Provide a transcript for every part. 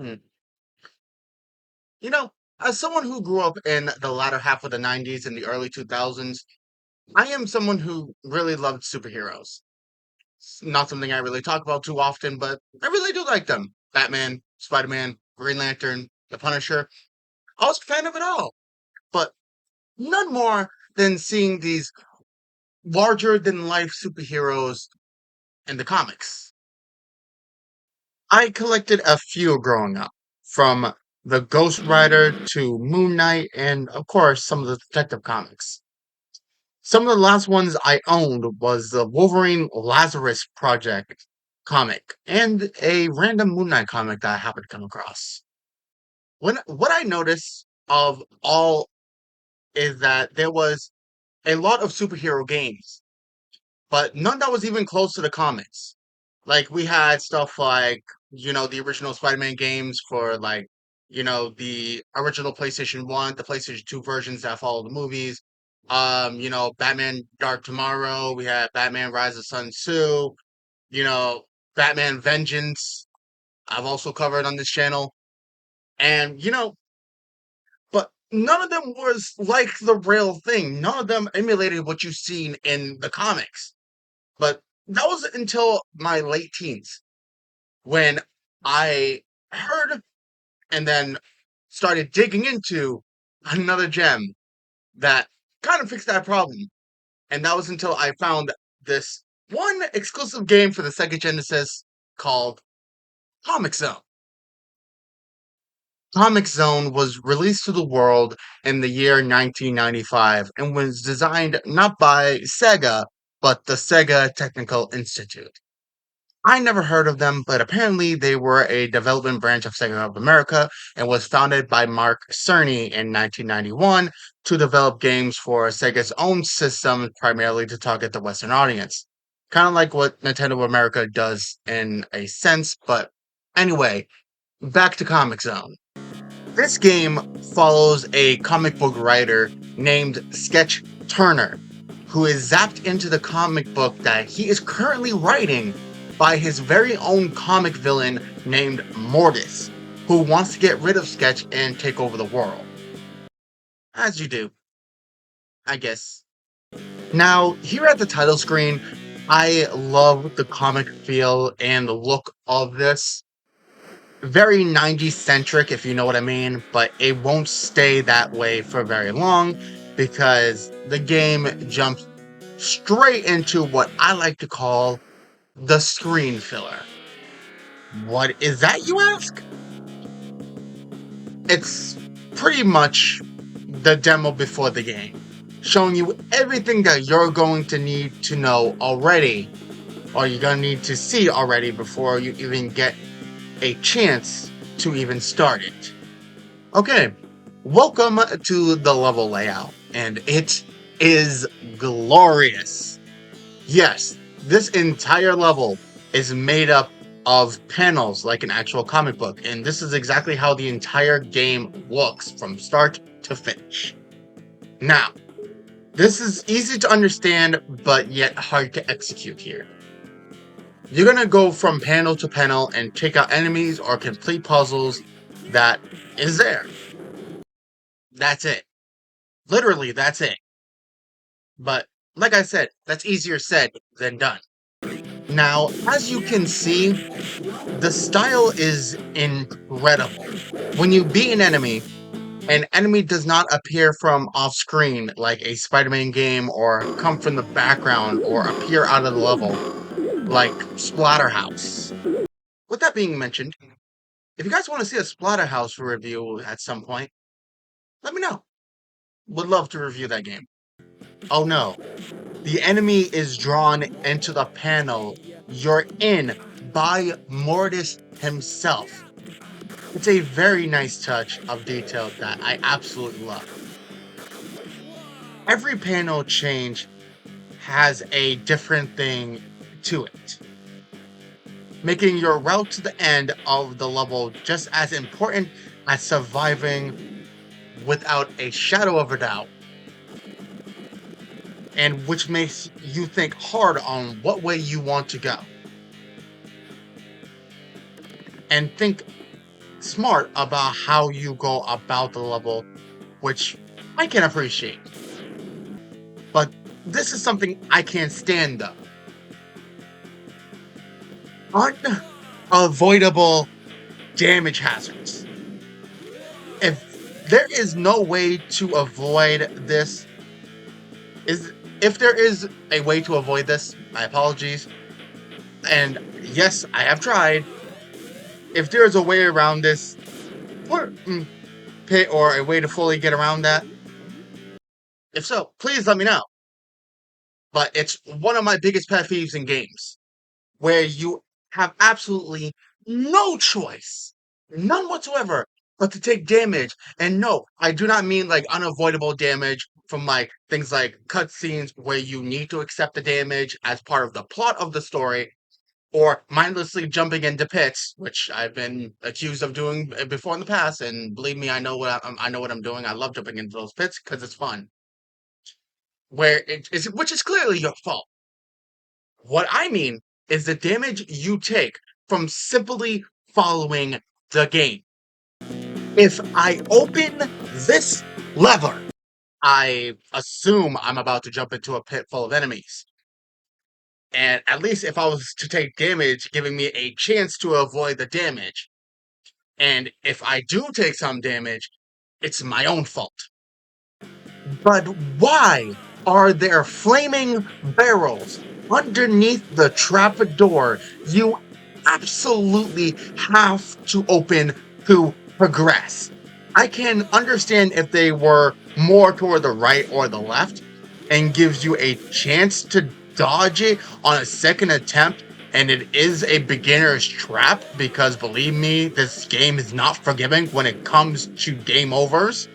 Hmm. You know, as someone who grew up in the latter half of the 90s and the early 2000s, I am someone who really loved superheroes. It's not something I really talk about too often, but I really do like them. Batman, Spider-Man, Green Lantern, The Punisher. I was a fan of it all, but none more than seeing these larger than life superheroes in the comics. I collected a few growing up, from the Ghost Rider to Moon Knight, and of course, some of the Detective Comics. Some of the last ones I owned was the Wolverine Lazarus Project comic and a random Moon Knight comic that I happened to come across. What I noticed of all is that there was a lot of superhero games, but none that was even close to the comics. Like we had stuff like, the original Spider-Man games for like, the original PlayStation 1, the PlayStation 2 versions that follow the movies. Batman Dark Tomorrow, we had Batman Rise of Sun Tzu, you know, Batman Vengeance, I've also covered on this channel. And but none of them was like the real thing. None of them emulated what you've seen in the comics. But that was until my late teens when I heard and then started digging into another gem that kind of fixed that problem. And that was until I found this one exclusive game for the Sega Genesis called Comic Zone. Comic Zone was released to the world in the year 1995 and was designed not by Sega, but the Sega Technical Institute. I never heard of them, but apparently they were a development branch of Sega of America and was founded by Mark Cerny in 1991 to develop games for Sega's own system, primarily to target the Western audience. Kind of like what Nintendo of America does in a sense, but anyway, back to Comic Zone. This game follows a comic book writer named Sketch Turner, who is zapped into the comic book that he is currently writing by his very own comic villain named Mortis, who wants to get rid of Sketch and take over the world. As you do, I guess. Now, here at the title screen, I love the comic feel and the look of this. Very 90s centric, if you know what I mean, but it won't stay that way for very long because the game jumps straight into what I like to call the screen filler. What is that, you ask? It's pretty much the demo before the game, showing you everything that you're going to need to know already, or you're going to need to see already before you even get a chance to even start it. Okay, welcome to the level layout, and it is glorious. Yes, this entire level is made up of panels like an actual comic book, and this is exactly how the entire game looks from start to finish. Now, this is easy to understand, but yet hard to execute here. You're gonna go from panel to panel and take out enemies or complete puzzles that is there. That's it. Literally, that's it. But like I said, that's easier said than done. Now, as you can see, the style is incredible. When you beat an enemy does not appear from off screen like a Spider-Man game or come from the background or appear out of the level like Splatterhouse. With that being mentioned, if you guys want to see a Splatterhouse review at some point, let me know. Would love to review that game. Oh no, the enemy is drawn into the panel you're in by Mortis himself. It's a very nice touch of detail that I absolutely love. Every panel change has a different thing to it, making your route to the end of the level just as important as surviving without a shadow of a doubt, and which makes you think hard on what way you want to go. And think smart about how you go about the level, which I can appreciate. But this is something I can't stand though. Unavoidable damage hazards. If there is no way to avoid this, is if there is a way to avoid this, my apologies. And yes, I have tried. If there is a way around this, or pit, or a way to fully get around that, if so, please let me know. But it's one of my biggest pet peeves in games, where you have absolutely no choice, none whatsoever, but to take damage. And no, I do not mean like unavoidable damage from like things like cutscenes where you need to accept the damage as part of the plot of the story, or mindlessly jumping into pits, which I've been accused of doing before in the past. And believe me, I know what I'm doing. I love jumping into those pits because it's fun. Which is clearly your fault. What I mean is the damage you take from simply following the game. If I open this lever, I assume I'm about to jump into a pit full of enemies. And at least if I was to take damage, giving me a chance to avoid the damage. And if I do take some damage, it's my own fault. But why are there flaming barrels underneath the trapdoor you absolutely have to open to progress? I can understand if they were more toward the right or the left and gives you a chance to dodge it on a second attempt, and it is a beginner's trap because believe me, this game is not forgiving when it comes to game overs.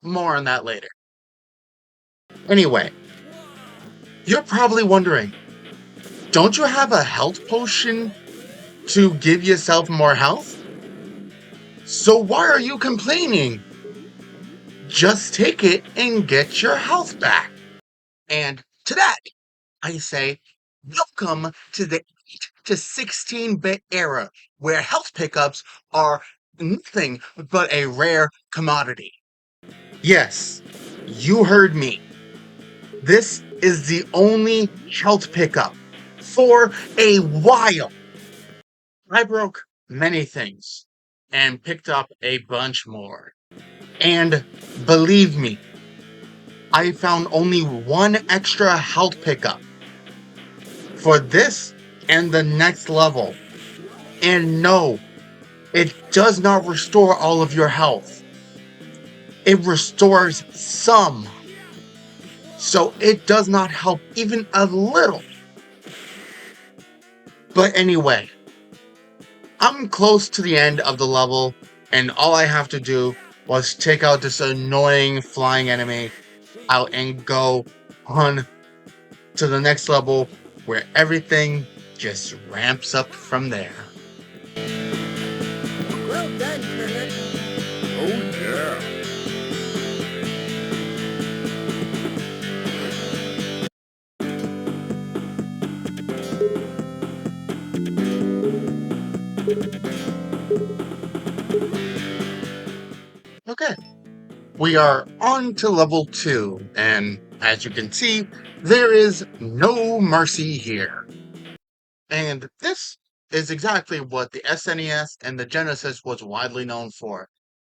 More on that later. Anyway, you're probably wondering, don't you have a health potion to give yourself more health? So why are you complaining? Just take it and get your health back. And to that, I say, welcome to the 8 to 16-bit era, where health pickups are nothing but a rare commodity. Yes, you heard me. This is the only health pickup for a while. I broke many things and picked up a bunch more. And believe me, I found only one extra health pickup for this and the next level. And no, it does not restore all of your health. It restores some. So it does not help even a little. But anyway, I'm close to the end of the level, and all I have to do was take out this annoying flying enemy out and go on to the next level where everything just ramps up from there. Well done, Kermit. Oh, yeah. Okay, we are on to level 2, and as you can see, there is no mercy here. And this is exactly what the SNES and the Genesis was widely known for.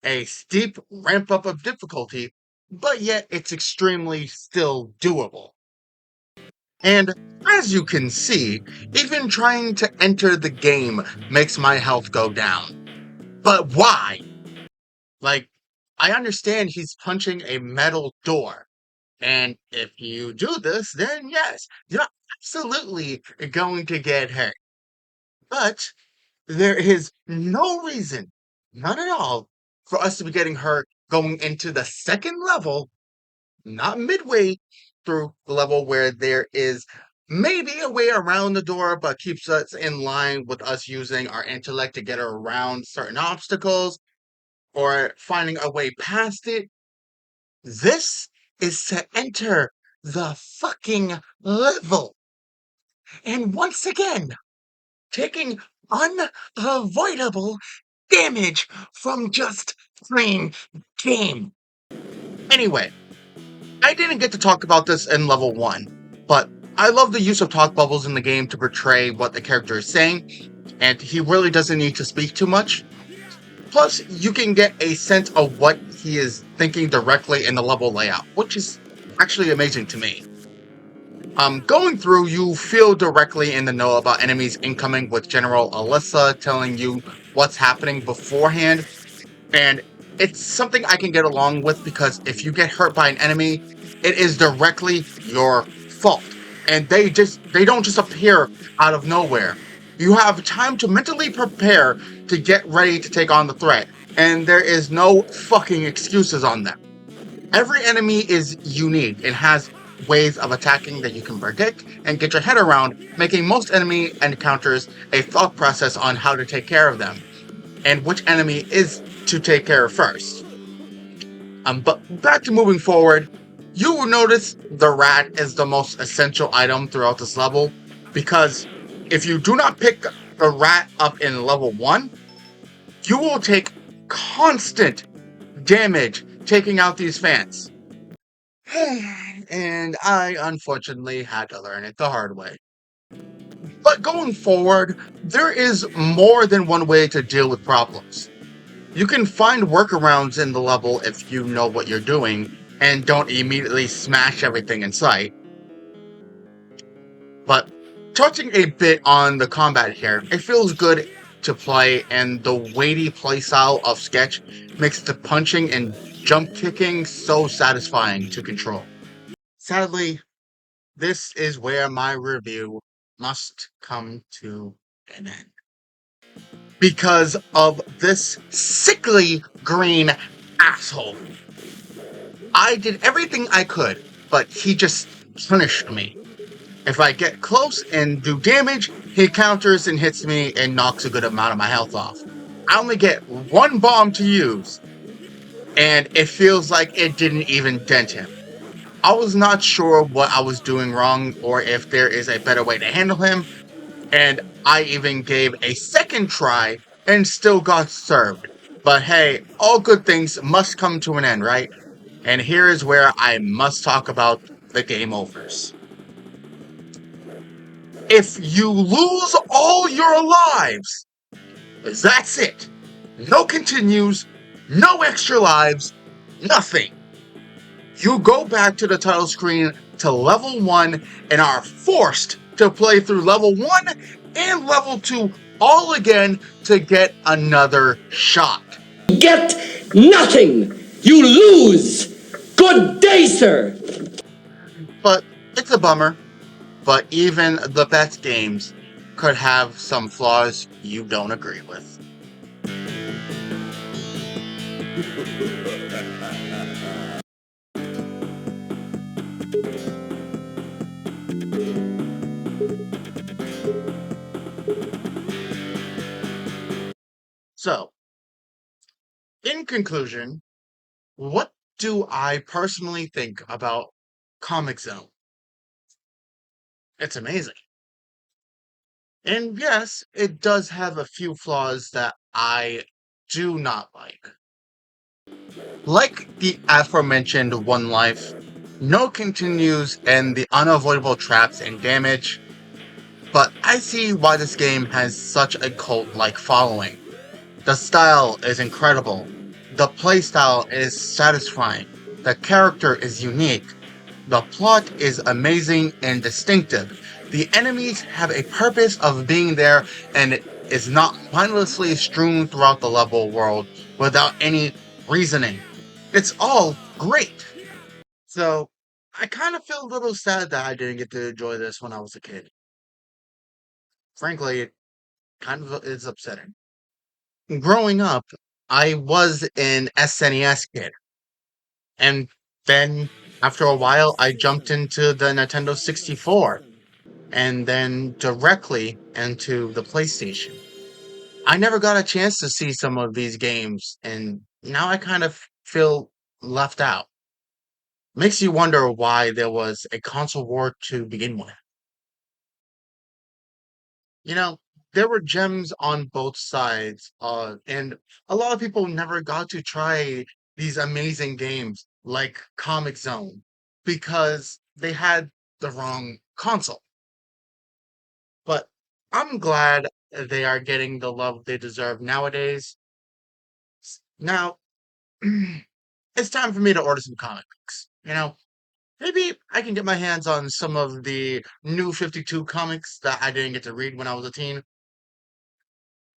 A steep ramp up of difficulty, but yet it's extremely still doable. And as you can see, even trying to enter the game makes my health go down. But why? Like, I understand he's punching a metal door. And if you do this, then yes, you're absolutely going to get hurt. But there is no reason, none at all, for us to be getting hurt going into the second level, not midway through the level where there is maybe a way around the door, but keeps us in line with us using our intellect to get around certain obstacles or finding a way past it. This is to enter the fucking level. And once again, taking unavoidable damage from just playing game. Anyway, I didn't get to talk about this in level 1, but I love the use of talk bubbles in the game to portray what the character is saying, and he really doesn't need to speak too much. Plus, you can get a sense of what he is thinking directly in the level layout, which is actually amazing to me. Going through, you feel directly in the know about enemies incoming with General Alyssa telling you what's happening beforehand, and it's something I can get along with because if you get hurt by an enemy, it is directly your fault. And they don't just appear out of nowhere. You have time to mentally prepare to get ready to take on the threat, and there is no fucking excuses on them. Every enemy is unique and has ways of attacking that you can predict and get your head around, making most enemy encounters a thought process on how to take care of them and which enemy is to take care of first. But back to moving forward, you will notice the rat is the most essential item throughout this level, because if you do not pick the rat up in level 1, you will take constant damage taking out these fans. And I unfortunately had to learn it the hard way. But going forward, there is more than one way to deal with problems. You can find workarounds in the level if you know what you're doing and don't immediately smash everything in sight. But touching a bit on the combat here, it feels good to play, and the weighty playstyle of Sketch makes the punching and jump kicking so satisfying to control. Sadly, this is where my review must come to an end. Because of this sickly green asshole. I did everything I could, but he just punished me. If I get close and do damage, he counters and hits me and knocks a good amount of my health off. I only get one bomb to use, and it feels like it didn't even dent him. I was not sure what I was doing wrong or if there is a better way to handle him, and I even gave a second try and still got served. But hey, all good things must come to an end, right? And here is where I must talk about the game overs. If you lose all your lives, that's it. No continues, no extra lives, nothing. You go back to the title screen to level 1 and are forced to play through level 1 and level 2 all again to get another shot. Get nothing! You lose! Good day, sir! But it's a bummer. But even the best games could have some flaws you don't agree with. So, in conclusion, what do I personally think about Comic Zone? It's amazing. And yes, it does have a few flaws that I do not like. Like the aforementioned one life, no continues, and the unavoidable traps and damage, but I see why this game has such a cult-like following. The style is incredible, the playstyle is satisfying, the character is unique, the plot is amazing and distinctive, the enemies have a purpose of being there, and it is not mindlessly strewn throughout the level world without any reasoning. It's all great. So, I kind of feel a little sad that I didn't get to enjoy this when I was a kid. Frankly, it kind of is upsetting. Growing up, I was an SNES kid, and then after a while, I jumped into the Nintendo 64, and then directly into the PlayStation. I never got a chance to see some of these games, and now I kind of feel left out. Makes you wonder why there was a console war to begin with. You know, there were gems on both sides, and a lot of people never got to try these amazing games like Comic Zone because they had the wrong console. But I'm glad they are getting the love they deserve nowadays. Now, it's time for me to order some comic books. Maybe I can get my hands on some of the new 52 comics that I didn't get to read when I was a teen.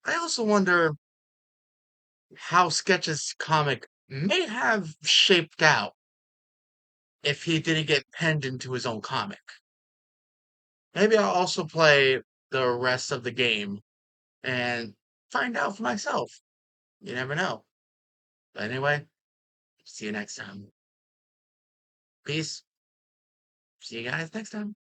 I also wonder how Sketch's comic may have shaped out if he didn't get penned into his own comic. Maybe I'll also play the rest of the game and find out for myself. You never know. But anyway, see you next time. Peace. See you guys next time.